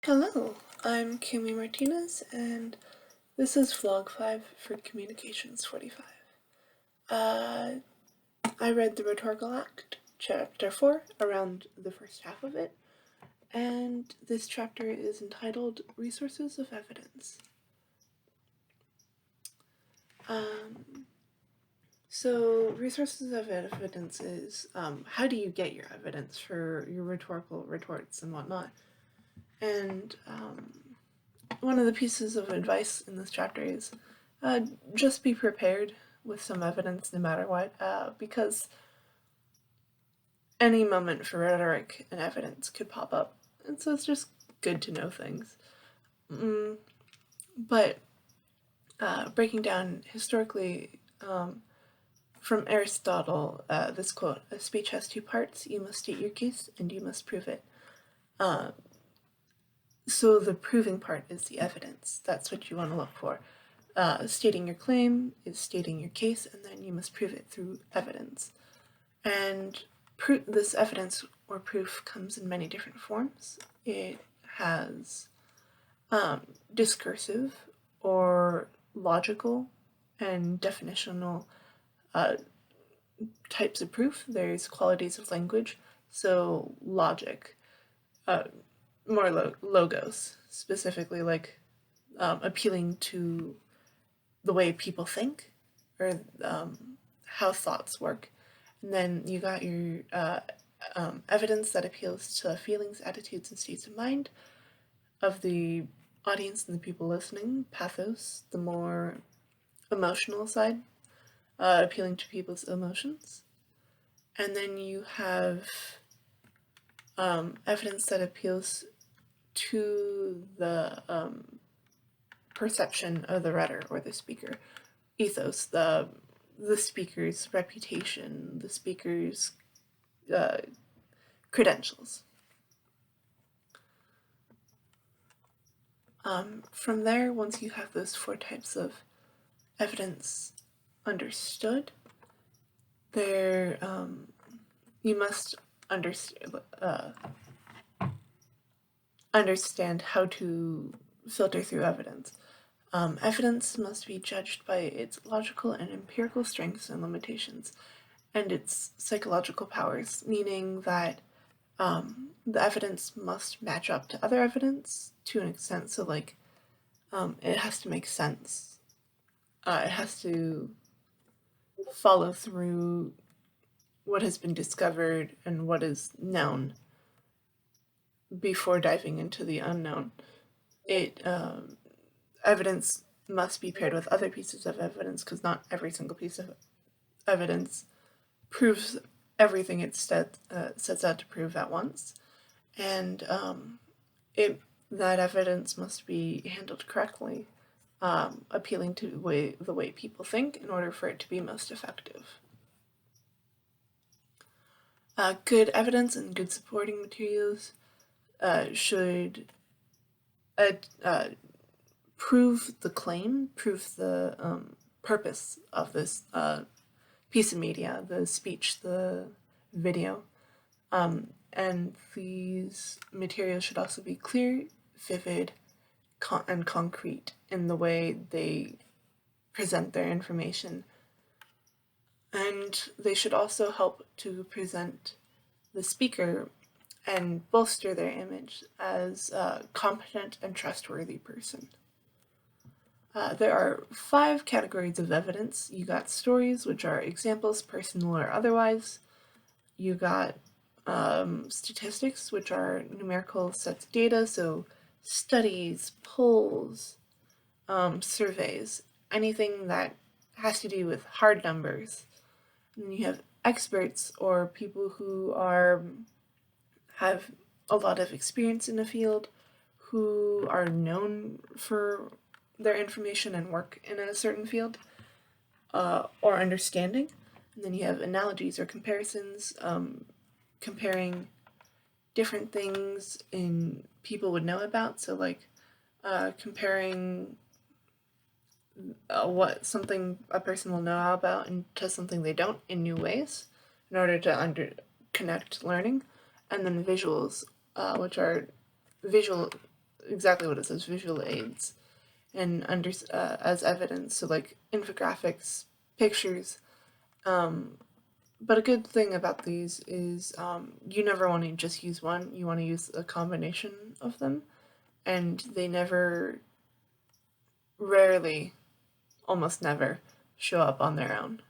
Hello, I'm Kimmy Martinez, and this is Vlog 5 for Communications 45. I read the Rhetorical Act, Chapter 4, around the first half of it, and this chapter is entitled Resources of Evidence. So resources of evidence is how do you get your evidence for your rhetorical retorts and whatnot. And one of the pieces of advice in this chapter is just be prepared with some evidence no matter what, because any moment for rhetoric and evidence could pop up. And so it's just good to know things. But breaking down historically, from Aristotle, this quote, "A speech has two parts. You must state your case and you must prove it." So the proving part is the evidence. That's what you want to look for. Stating your claim is stating your case, and then you must prove it through evidence. And this evidence or proof comes in many different forms. It has discursive or logical and definitional types of proof. There's qualities of language, so logic, more logos, specifically like appealing to the way people think or how thoughts work. And then you got your evidence that appeals to feelings, attitudes, and states of mind of the audience and the people listening. Pathos, the more emotional side, appealing to people's emotions. And then you have evidence that appeals to the perception of the rhetor or the speaker. Ethos, the speaker's reputation, the speaker's credentials. From there, once you have those four types of evidence understood, there you must understand how to filter through evidence. Evidence must be judged by its logical and empirical strengths and limitations, and its psychological powers, meaning that the evidence must match up to other evidence to an extent. So, like, it has to make sense. It has to follow through what has been discovered and what is known before diving into the unknown. Evidence must be paired with other pieces of evidence, because not every single piece of evidence proves everything it sets out to prove at once. And that evidence must be handled correctly, appealing to the way people think in order for it to be most effective. Good evidence and good supporting materials should prove the claim, prove the purpose of this piece of media, the speech, the video. And these materials should also be clear, vivid, and concrete in the way they present their information. And they should also help to present the speaker and bolster their image as a competent and trustworthy person. There are 5 categories of evidence. You got stories, which are examples, personal or otherwise. You got statistics, which are numerical sets of data, so studies, polls, surveys, anything that has to do with hard numbers. And then you have experts, or people who have a lot of experience in a field, who are known for their information and work in a certain field, or understanding. And then you have analogies or comparisons, comparing different things in people would know about. So like comparing what something a person will know about into something they don't in new ways in order to connect learning. And then visuals, which are visual exactly what it says, visual aids, and as evidence, so like infographics, pictures. But a good thing about these is you never want to just use one, you want to use a combination of them, and they rarely, almost never, show up on their own.